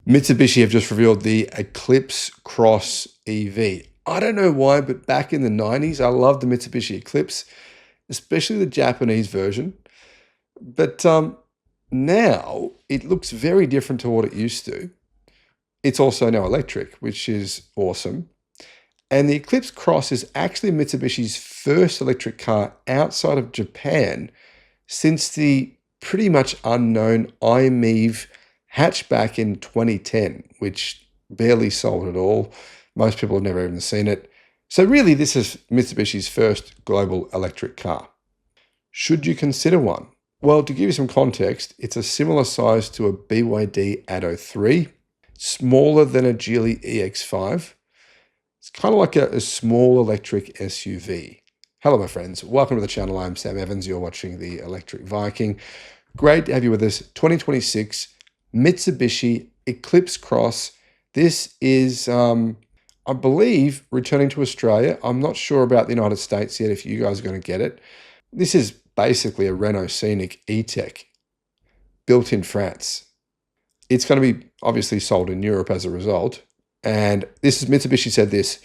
Mitsubishi have just revealed the Eclipse Cross EV. I don't know why, but back in the 90s, I loved the Mitsubishi Eclipse, especially the Japanese version. But now it looks very different to what it used to. It's also now electric, which is awesome. And the Eclipse Cross is actually Mitsubishi's first electric car outside of Japan since the pretty much unknown iMEV hatchback in 2010, which barely sold at all. Most people have never even seen it. So really, this is Mitsubishi's first global electric car. Should you consider one? Well, to give you some context, it's a similar size to a BYD Atto 3, smaller than a Geely EX5. It's kind of like a small electric SUV. Hello, my friends. Welcome to the channel. I'm Sam Evans. You're watching the Electric Viking. Great to have you with us. 2026 Mitsubishi Eclipse Cross. This is, I believe, returning to Australia. I'm not sure about the United States yet if you guys are going to get it. This is basically a Renault Scenic E-Tech built in France. It's going to be obviously sold in Europe as a result. And this is Mitsubishi said this,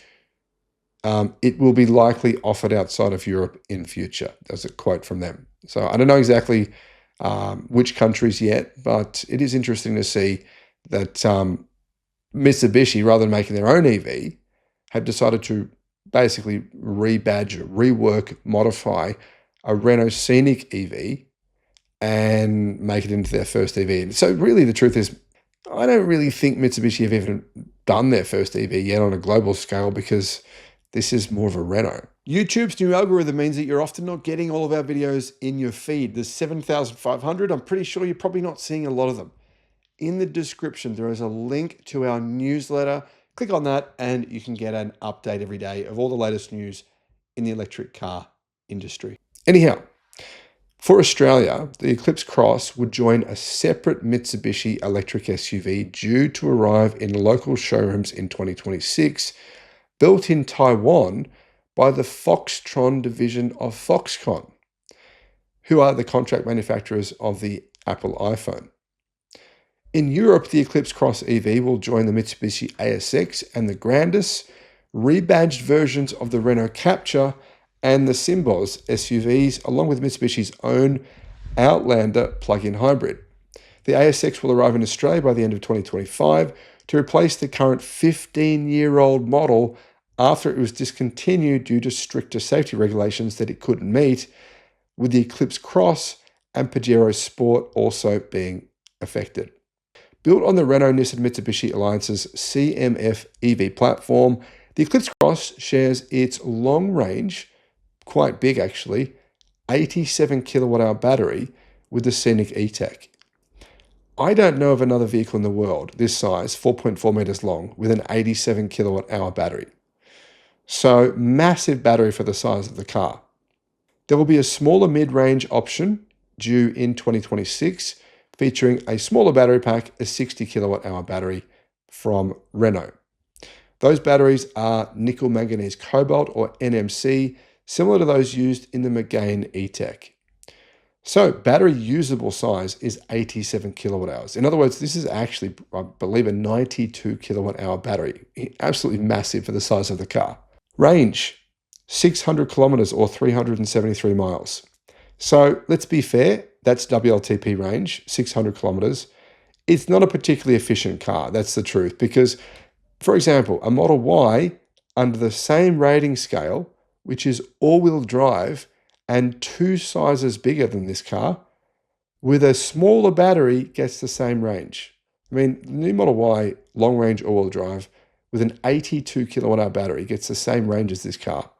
it will be likely offered outside of Europe in future. That's a quote from them. So I don't know exactly which countries yet, but it is interesting to see that Mitsubishi, rather than making their own EV, have decided to basically rebadge, rework, modify a Renault Scenic EV and make it into their first EV. So really the truth is, I don't really think Mitsubishi have even done their first EV yet on a global scale because this is more of a Renault. YouTube's new algorithm means that you're often not getting all of our videos in your feed. There's 7,500. I'm pretty sure you're probably not seeing a lot of them. In the description, there is a link to our newsletter. Click on that and you can get an update every day of all the latest news in the electric car industry. Anyhow, for Australia, the Eclipse Cross would join a separate Mitsubishi electric SUV due to arrive in local showrooms in 2026, built in Taiwan by the Foxtron division of Foxconn, who are the contract manufacturers of the Apple iPhone. In Europe, the Eclipse Cross EV will join the Mitsubishi ASX and the Grandis, rebadged versions of the Renault Captur and the Symbos SUVs, along with Mitsubishi's own Outlander plug-in hybrid. The ASX will arrive in Australia by the end of 2025 to replace the current 15-year-old model after it was discontinued due to stricter safety regulations that it couldn't meet, with the Eclipse Cross and Pajero Sport also being affected. Built on the Renault-Nissan Mitsubishi Alliance's CMF EV platform, the Eclipse Cross shares its long-range, quite big actually, 87 kilowatt-hour battery with the Scenic E-Tech. I don't know of another vehicle in the world this size, 4.4 meters long, with an 87 kilowatt-hour battery. So massive battery for the size of the car. There will be a smaller mid-range option due in 2026, featuring a smaller battery pack, a 60 kilowatt-hour battery from Renault. Those batteries are nickel manganese cobalt, or NMC, similar to those used in the Megane E-Tech. So battery usable size is 87 kilowatt hours. In other words, this is actually, I believe, a 92 kilowatt hour battery. Absolutely massive for the size of the car. Range, 600 kilometers or 373 miles. So let's be fair, that's WLTP range, 600 kilometers. It's not a particularly efficient car, that's the truth, because, for example, a Model Y under the same rating scale, which is all-wheel drive and 2 sizes bigger than this car, with a smaller battery gets the same range. I mean, the new Model Y long-range all-wheel drive with an 82 kilowatt-hour battery gets the same range as this car.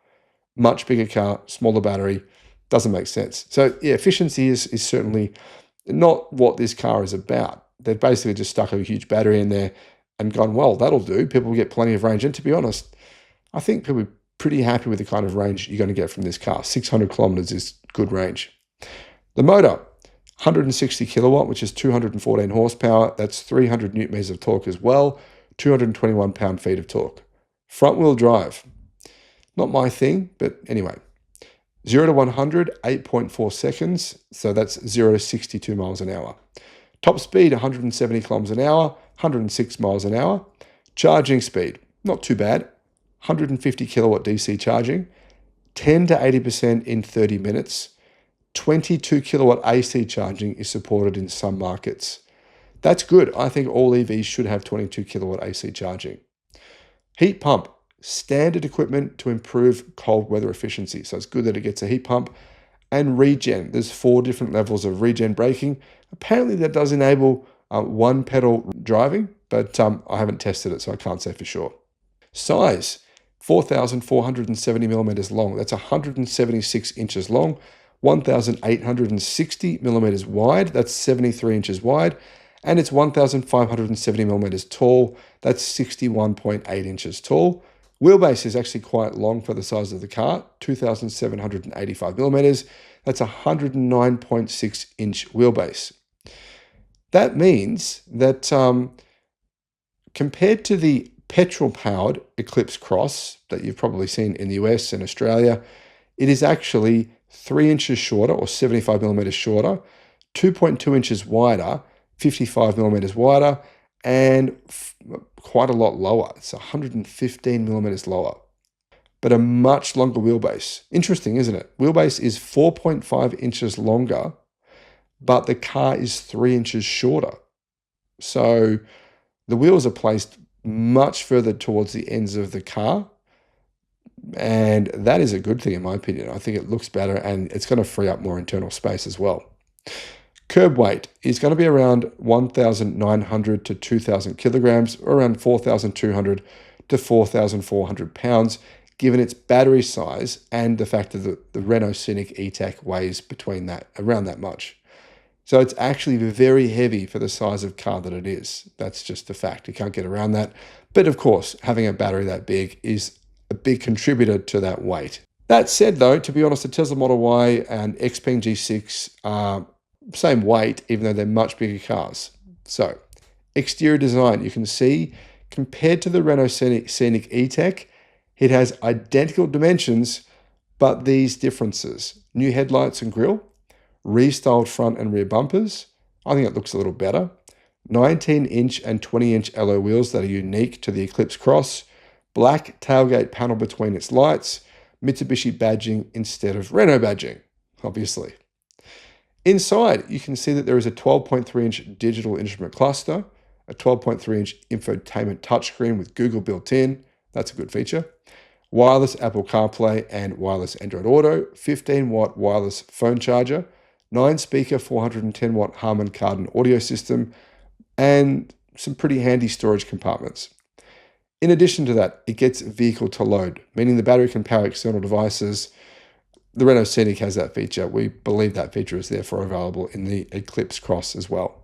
Much bigger car, smaller battery, doesn't make sense. So yeah, efficiency is certainly not what this car is about. They've basically just stuck a huge battery in there and gone, well, that'll do. People will get plenty of range. And to be honest, I think people are pretty happy with the kind of range you're going to get from this car. 600 kilometers is good range. The motor, 160 kilowatt, which is 214 horsepower. That's 300 newton meters of torque as well, 221 pound-feet of torque. Front-wheel drive, not my thing, but anyway. 0 to 100, 8.4 seconds. So that's 0 to 62 miles an hour. Top speed, 170 kilometers an hour. 106 miles an hour. Charging speed, not too bad, 150 kilowatt DC charging, 10 to 80% in 30 minutes. 22 kilowatt AC charging is supported in some markets. That's good. I think all EVs should have 22 kilowatt AC charging. Heat pump, standard equipment to improve cold weather efficiency. So it's good that it gets a heat pump. And regen, there's 4 different levels of regen braking. Apparently that does enable one pedal driving, but I haven't tested it, so I can't say for sure. Size, 4,470 millimeters long. That's 176 inches long, 1,860 millimeters wide. That's 73 inches wide. And it's 1,570 millimeters tall. That's 61.8 inches tall. Wheelbase is actually quite long for the size of the car, 2,785 millimeters. That's 109.6 inch wheelbase. That means that compared to the petrol-powered Eclipse Cross that you've probably seen in the US and Australia, it is actually 3 inches shorter, or 75 millimeters shorter, 2.2 inches wider, 55 millimeters wider, and quite a lot lower. It's 115 millimeters lower, but a much longer wheelbase. Interesting, isn't it? Wheelbase is 4.5 inches longer, but the car is 3 inches shorter. So the wheels are placed much further towards the ends of the car, and that is a good thing in my opinion. I think it looks better, and it's going to free up more internal space as well. Curb weight is going to be around 1,900 to 2,000 kilograms, or around 4,200 to 4,400 pounds, given its battery size and the fact that the Renault Scenic E-Tech weighs between that, around that much. So it's actually very heavy for the size of car that it is. That's just a fact. You can't get around that. But of course, having a battery that big is a big contributor to that weight. That said, though, to be honest, the Tesla Model Y and Xpeng G6 are same weight, even though they're much bigger cars. So, exterior design, you can see, compared to the Renault Scenic E-Tech, it has identical dimensions, but these differences. New headlights and grille, restyled front and rear bumpers. I think it looks a little better. 19-inch and 20-inch alloy wheels that are unique to the Eclipse Cross. Black tailgate panel between its lights. Mitsubishi badging instead of Renault badging, obviously. Inside, you can see that there is a 12.3-inch digital instrument cluster, a 12.3-inch infotainment touchscreen with Google built in. That's a good feature. Wireless Apple CarPlay and wireless Android Auto, 15-watt wireless phone charger, 9-speaker 410-watt Harman Kardon audio system, and some pretty handy storage compartments. In addition to that, it gets vehicle to load, meaning the battery can power external devices. The Renault Scenic has that feature. We believe that feature is therefore available in the Eclipse Cross as well.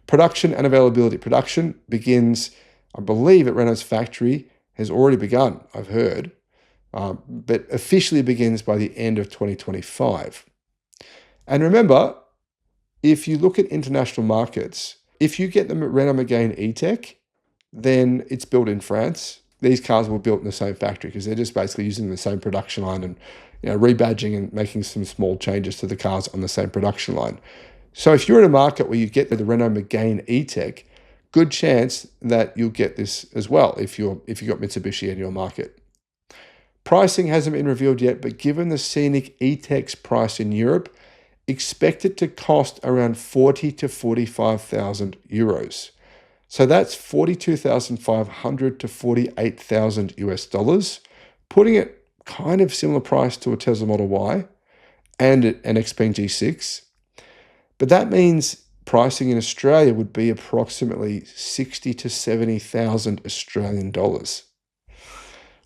Production and availability. Production begins, I believe, at Renault's factory, has already begun, I've heard, but officially begins by the end of 2025. And remember, if you look at international markets, if you get them at Renault Megane E-Tech, then it's built in France. These cars were built in the same factory because they're just basically using the same production line and rebadging and making some small changes to the cars on the same production line. So if you're in a market where you get the Renault Megane E-Tech, good chance that you'll get this as well if you've got Mitsubishi in your market. Pricing hasn't been revealed yet, but given the Scenic E-Tech's price in Europe, expect it to cost around 40 to 45,000 euros. So that's 42,500 to 48,000 US dollars, putting it kind of similar price to a Tesla Model Y and an Xpeng G6. But that means pricing in Australia would be approximately 60 to 70,000 Australian dollars,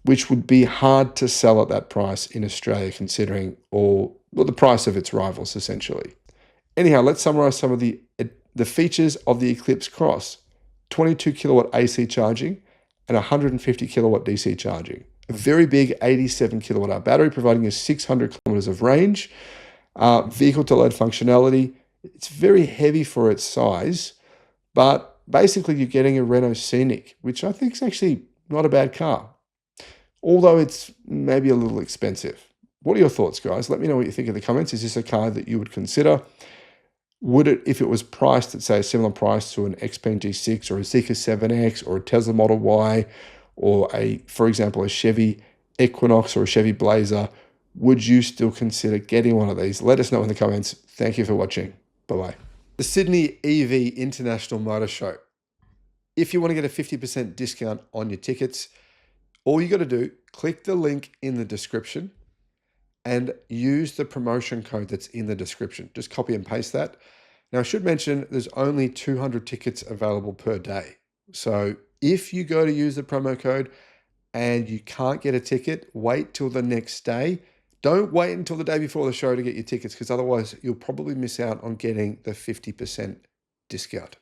which would be hard to sell at that price in Australia, considering the price of its rivals, essentially. Anyhow, let's summarize some of the features of the Eclipse Cross. 22 kilowatt AC charging and 150 kilowatt DC charging. A very big 87 kilowatt hour battery providing you 600 kilometers of range. Vehicle to load functionality. It's very heavy for its size, but basically you're getting a Renault Scenic, which I think is actually not a bad car, although it's maybe a little expensive. What are your thoughts, guys? Let me know what you think in the comments. Is this a car that you would consider? Would it, if it was priced at, say, a similar price to an Xpeng G6 or a Zeekr 7X or a Tesla Model Y or for example, a Chevy Equinox or a Chevy Blazer, would you still consider getting one of these? Let us know in the comments. Thank you for watching. Bye-bye. The Sydney EV International Motor Show. If you want to get a 50% discount on your tickets, all you got to do, click the link in the description and use the promotion code that's in the description. Just copy and paste that. Now, I should mention there's only 200 tickets available per day. So if you go to use the promo code and you can't get a ticket, wait till the next day. Don't wait until the day before the show to get your tickets, because otherwise you'll probably miss out on getting the 50% discount.